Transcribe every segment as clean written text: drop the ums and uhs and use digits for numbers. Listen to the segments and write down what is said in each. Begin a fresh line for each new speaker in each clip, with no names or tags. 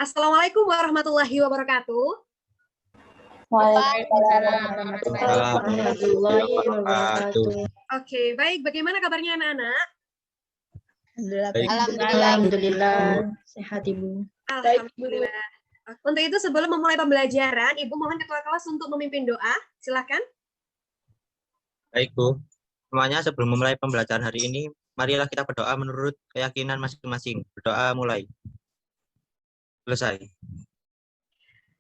Assalamualaikum warahmatullahi wabarakatuh.
Waalaikumsalam warahmatullahi wabarakatuh.
Oke, baik. Bagaimana kabarnya anak-anak?
Alhamdulillah. Sehat Ibu.
Alhamdulillah. Untuk itu sebelum memulai pembelajaran, Ibu mohon ketua kelas untuk memimpin doa. Silakan.
Baik, Bu. Semuanya sebelum memulai pembelajaran hari ini, marilah kita berdoa menurut keyakinan masing-masing. Berdoa mulai. Selesai.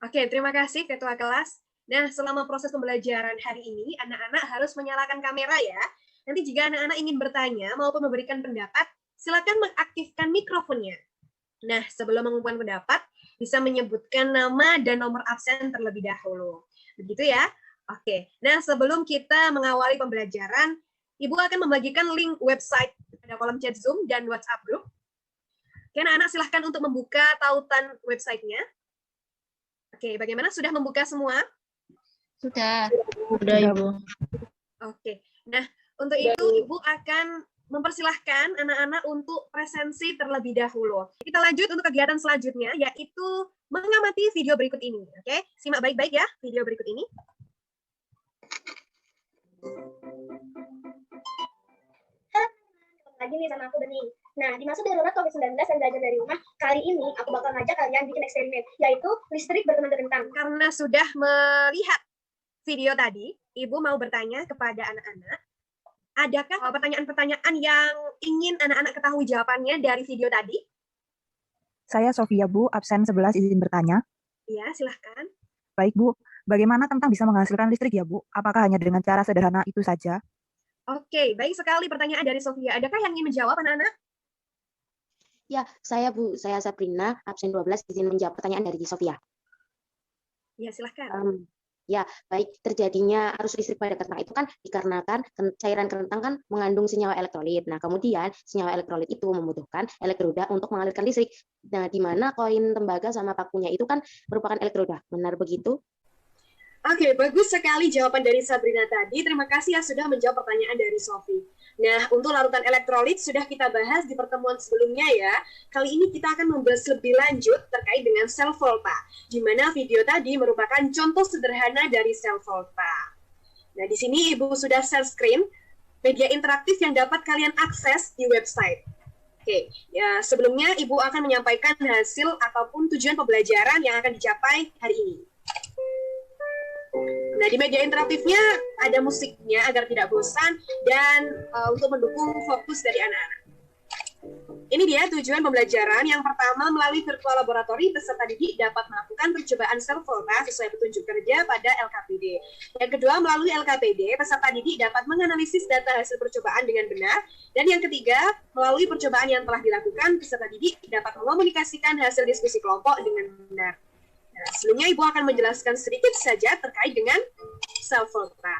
Oke, terima kasih ketua kelas. Nah, selama proses pembelajaran hari ini, anak-anak harus menyalakan kamera ya. Nanti jika anak-anak ingin bertanya maupun memberikan pendapat, silakan mengaktifkan mikrofonnya. Nah, sebelum mengumumkan pendapat, bisa menyebutkan nama dan nomor absen terlebih dahulu. Begitu ya? Oke. Nah, sebelum kita mengawali pembelajaran, Ibu akan membagikan link website pada kolom chat Zoom dan WhatsApp group. Oke, anak-anak silahkan untuk membuka tautan websitenya. Oke, bagaimana? Sudah membuka semua?
Sudah Ibu.
Oke. Nah, untuk itu Ibu akan mempersilahkan anak-anak untuk presensi terlebih dahulu. Kita lanjut untuk kegiatan selanjutnya, yaitu mengamati video berikut ini. Oke, simak baik-baik ya video berikut ini.
Lagi nih sama aku Bening. Nah, di masa darurat COVID-19 dan belajar dari rumah, kali ini aku bakal ngajak kalian bikin eksperimen, yaitu listrik berteman kentang.
Karena sudah melihat video tadi, Ibu mau bertanya kepada anak-anak, adakah pertanyaan-pertanyaan yang ingin anak-anak ketahui jawabannya dari video tadi?
Saya Sofia, Bu, absen 11, izin bertanya.
Iya, silahkan.
Baik, Bu. Bagaimana kentang bisa menghasilkan listrik ya, Bu? Apakah hanya dengan cara sederhana itu saja?
Oke, baik sekali pertanyaan dari Sofia. Adakah yang ingin menjawab anak-anak?
Ya, saya Bu, saya Sabrina, absen 12, izin menjawab pertanyaan dari Sofia.
Ya, silahkan.
Ya, baik, terjadinya arus listrik pada kentang itu kan dikarenakan cairan kentang kan mengandung senyawa elektrolit. Nah, kemudian senyawa elektrolit itu membutuhkan elektroda untuk mengalirkan listrik. Nah, di mana koin tembaga sama pakunya itu kan merupakan elektroda. Benar begitu?
Oke, bagus sekali jawaban dari Sabrina tadi. Terima kasih ya sudah menjawab pertanyaan dari Sofi. Nah, untuk larutan elektrolit sudah kita bahas di pertemuan sebelumnya ya. Kali ini kita akan membahas lebih lanjut terkait dengan sel volta, di mana video tadi merupakan contoh sederhana dari sel volta. Nah, di sini Ibu sudah share screen, media interaktif yang dapat kalian akses di website. Oke, ya sebelumnya Ibu akan menyampaikan hasil ataupun tujuan pembelajaran yang akan dicapai hari ini. Nah, di media interaktifnya ada musiknya agar tidak bosan dan untuk mendukung fokus dari anak-anak. Ini dia tujuan pembelajaran. Yang pertama, melalui virtual laboratory, peserta didik dapat melakukan percobaan sel volta sesuai petunjuk kerja pada LKPD. Yang kedua, melalui LKPD, peserta didik dapat menganalisis data hasil percobaan dengan benar. Dan yang ketiga, melalui percobaan yang telah dilakukan, peserta didik dapat mengomunikasikan hasil diskusi kelompok dengan benar. Nah, sebelumnya Ibu akan menjelaskan sedikit saja terkait dengan sel volta.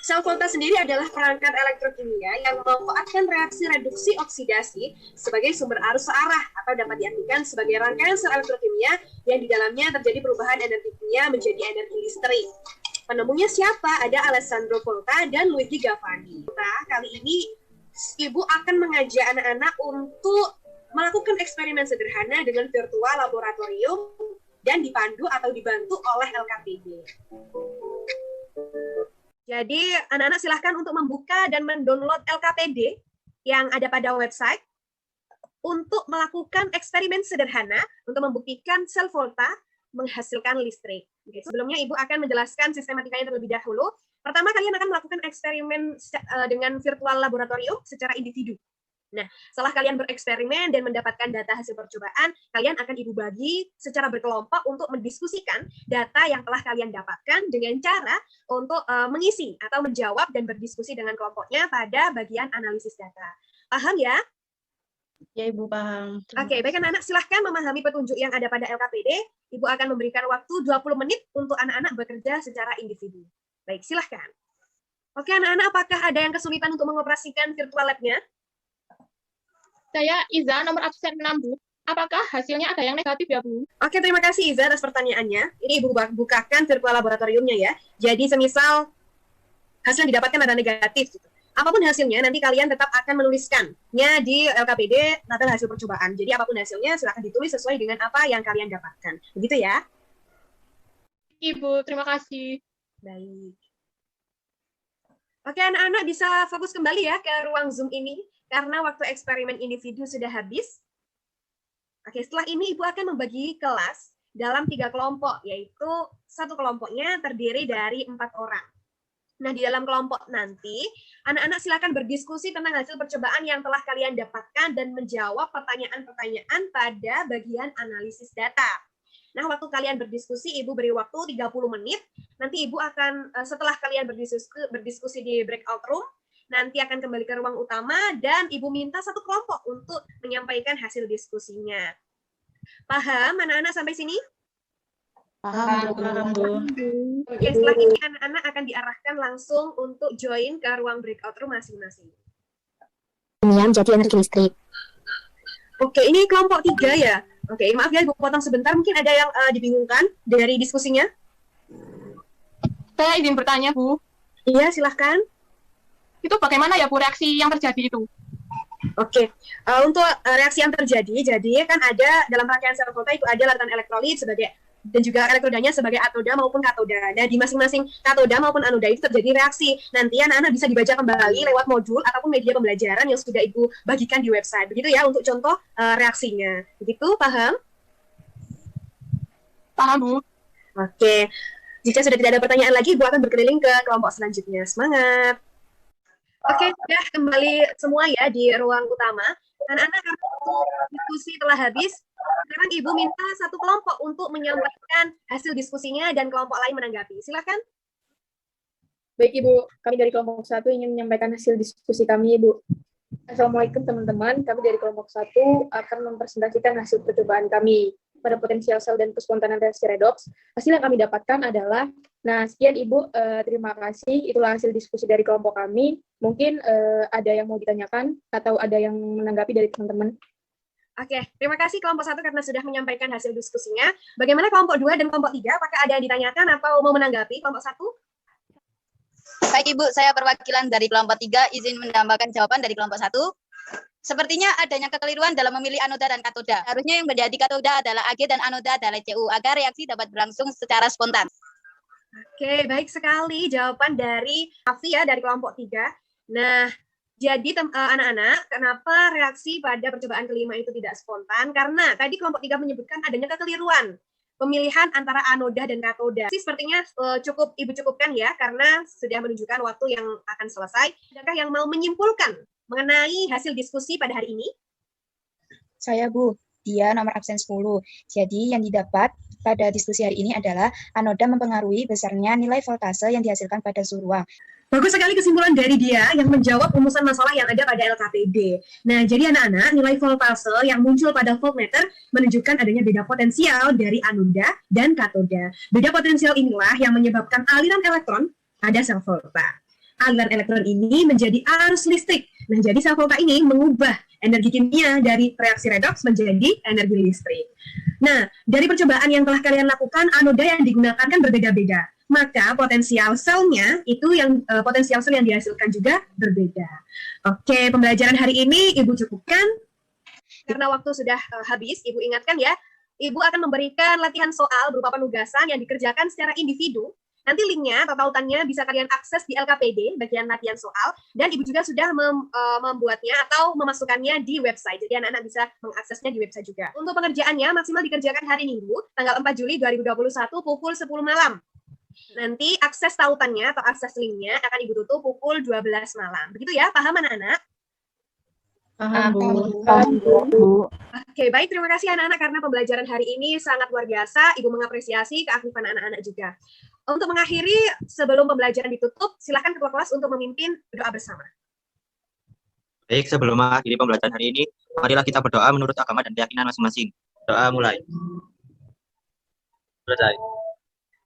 Sel volta sendiri adalah perangkat elektrokimia yang memanfaatkan reaksi reduksi oksidasi sebagai sumber arus searah atau dapat diartikan sebagai rangkaian sel elektrokimia yang di dalamnya terjadi perubahan energi kimia menjadi energi listrik. Penemunya siapa? Ada Alessandro Volta dan Luigi Galvani. Nah, kali ini Ibu akan mengajak anak-anak untuk melakukan eksperimen sederhana dengan virtual laboratorium dan dipandu atau dibantu oleh LKPD. Jadi, anak-anak silahkan untuk membuka dan mendownload LKPD yang ada pada website untuk melakukan eksperimen sederhana untuk membuktikan sel volta menghasilkan listrik. Oke, sebelumnya Ibu akan menjelaskan sistematikanya terlebih dahulu. Pertama, kalian akan melakukan eksperimen dengan virtual laboratorium secara individu. Nah, setelah kalian bereksperimen dan mendapatkan data hasil percobaan, kalian akan Ibu bagi secara berkelompok untuk mendiskusikan data yang telah kalian dapatkan dengan cara untuk mengisi atau menjawab dan berdiskusi dengan kelompoknya pada bagian analisis data. Paham ya?
Ya, Ibu paham.
Oke, baik anak-anak silahkan memahami petunjuk yang ada pada LKPD. Ibu akan memberikan waktu 20 menit untuk anak-anak bekerja secara individu. Baik, silahkan. Oke, anak-anak, apakah ada yang kesulitan untuk mengoperasikan virtual lab-nya?
Saya Iza, nomor absen 6, Bu. Apakah hasilnya ada yang negatif ya, Bu?
Oke, terima kasih Iza atas pertanyaannya. Ini Ibu bukakan virtual laboratoriumnya ya. Jadi semisal hasil yang didapatkan ada negatif, gitu. Apapun hasilnya, nanti kalian tetap akan menuliskannya di LKPD tabel hasil percobaan. Jadi apapun hasilnya silakan ditulis sesuai dengan apa yang kalian dapatkan. Begitu ya?
Ibu, terima kasih.
Baik. Oke, anak-anak bisa fokus kembali ya ke ruang Zoom ini, karena waktu eksperimen individu sudah habis. Oke, setelah ini Ibu akan membagi kelas dalam 3 kelompok, yaitu satu kelompoknya terdiri dari 4 orang. Nah, di dalam kelompok nanti, anak-anak silakan berdiskusi tentang hasil percobaan yang telah kalian dapatkan dan menjawab pertanyaan-pertanyaan pada bagian analisis data. Nah, waktu kalian berdiskusi, Ibu beri waktu 30 menit. Nanti Ibu akan, setelah kalian berdiskusi di breakout room, nanti akan kembali ke ruang utama, dan Ibu minta satu kelompok untuk menyampaikan hasil diskusinya. Paham anak-anak sampai sini?
Paham, Bu.
Oke, setelah ini anak-anak akan diarahkan langsung untuk join ke ruang breakout room masing-masing.
Jadi energi listrik.
Oke, ini kelompok 3 ya? Oke, maaf ya, Ibu potong sebentar. Mungkin ada yang dibingungkan dari diskusinya?
Saya izin bertanya, Bu.
Iya, silahkan.
Itu bagaimana ya, Bu, reaksi yang terjadi itu?
Oke, untuk reaksi yang terjadi, jadi kan ada dalam rangkaian sel volta itu ada larutan elektrolit sebagai dan juga elektrodanya sebagai atoda maupun katoda. Nah, di masing-masing katoda maupun anoda itu terjadi reaksi. Nanti anak-anak bisa dibaca kembali lewat modul ataupun media pembelajaran yang sudah Ibu bagikan di website. Begitu ya untuk contoh reaksinya. Begitu, paham?
Paham, Bu.
Oke, jika sudah tidak ada pertanyaan lagi, Ibu akan berkeliling ke kelompok selanjutnya. Semangat! Oke, sudah kembali semua ya di ruang utama. Anak-anak, karena diskusi telah habis, sekarang Ibu minta satu kelompok untuk menyampaikan hasil diskusinya dan kelompok lain menanggapi. Silakan.
Baik, Ibu. Kami dari kelompok 1 ingin menyampaikan hasil diskusi kami, Ibu. Assalamualaikum, teman-teman. Kami dari kelompok 1 akan mempresentasikan hasil percobaan kami pada potensial sel dan kespontanan reaksi redoks. Hasil yang kami dapatkan adalah, nah, sekian Ibu, terima kasih. Itulah hasil diskusi dari kelompok kami. Mungkin ada yang mau ditanyakan atau ada yang menanggapi dari teman-teman.
Oke, terima kasih kelompok 1 karena sudah menyampaikan hasil diskusinya. Bagaimana kelompok 2 dan kelompok 3? Apakah ada yang ditanyakan atau mau menanggapi kelompok 1?
Baik, Ibu, saya perwakilan dari kelompok 3 izin menambahkan jawaban dari kelompok 1. Sepertinya adanya kekeliruan dalam memilih anoda dan katoda. Harusnya yang menjadi katoda adalah AG dan anoda adalah CU agar reaksi dapat berlangsung secara spontan.
Oke, baik sekali jawaban dari Afi ya dari kelompok 3. Nah, jadi anak-anak, kenapa reaksi pada percobaan kelima itu tidak spontan? Karena tadi kelompok 3 menyebutkan adanya kekeliruan pemilihan antara anoda dan katoda. Sepertinya cukup Ibu cukupkan ya, karena sudah menunjukkan waktu yang akan selesai. Adakah yang mau menyimpulkan mengenai hasil diskusi pada hari ini?
Saya, Bu. Dia nomor absen 10. Jadi yang didapat pada diskusi hari ini adalah anoda mempengaruhi besarnya nilai voltase yang dihasilkan pada suhu ruang.
Bagus sekali kesimpulan dari dia yang menjawab rumusan masalah yang ada pada LKPD. Nah, jadi anak-anak, nilai voltase yang muncul pada voltmeter menunjukkan adanya beda potensial dari anoda dan katoda. Beda potensial inilah yang menyebabkan aliran elektron pada sel volta. Aliran elektron ini menjadi arus listrik. Nah, jadi sel volta ini mengubah energi kimia dari reaksi redoks menjadi energi listrik. Nah, dari percobaan yang telah kalian lakukan, anoda yang digunakan kan berbeda-beda. Maka potensial selnya itu yang potensial sel yang dihasilkan juga berbeda. Oke, pembelajaran hari ini Ibu cukupkan. Karena waktu sudah habis, Ibu ingatkan ya, Ibu akan memberikan latihan soal berupa penugasan yang dikerjakan secara individu. Nanti linknya atau tautannya bisa kalian akses di LKPD, bagian latihan soal, dan Ibu juga sudah membuatnya atau memasukkannya di website. Jadi anak-anak bisa mengaksesnya di website juga. Untuk pengerjaannya maksimal dikerjakan hari Minggu, tanggal 4 Juli 2021 pukul 10 malam. Nanti akses tautannya atau akses linknya akan Ibu tutup pukul 12 malam. Begitu ya, paham anak-anak?
Paham, Bu.
Oke, baik. Terima kasih anak-anak karena pembelajaran hari ini sangat luar biasa. Ibu mengapresiasi keaktifan anak-anak juga. Untuk mengakhiri, sebelum pembelajaran ditutup, silakan ketua kelas untuk memimpin doa bersama.
Baik, sebelum mengakhiri pembelajaran hari ini, marilah kita berdoa menurut agama dan keyakinan masing-masing. Doa mulai. Selesai.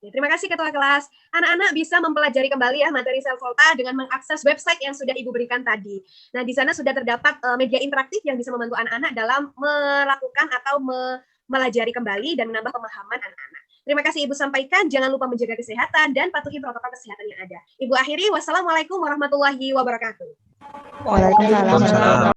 Terima kasih ketua kelas. Anak-anak bisa mempelajari kembali ya materi sel volta dengan mengakses website yang sudah Ibu berikan tadi. Nah, di sana sudah terdapat media interaktif yang bisa membantu anak-anak dalam melakukan atau mempelajari kembali dan menambah pemahaman anak-anak. Terima kasih Ibu sampaikan. Jangan lupa menjaga kesehatan dan patuhi protokol kesehatan yang ada. Ibu akhiri, wassalamualaikum warahmatullahi wabarakatuh.
Waalaikumsalam.
Waalaikumsalam.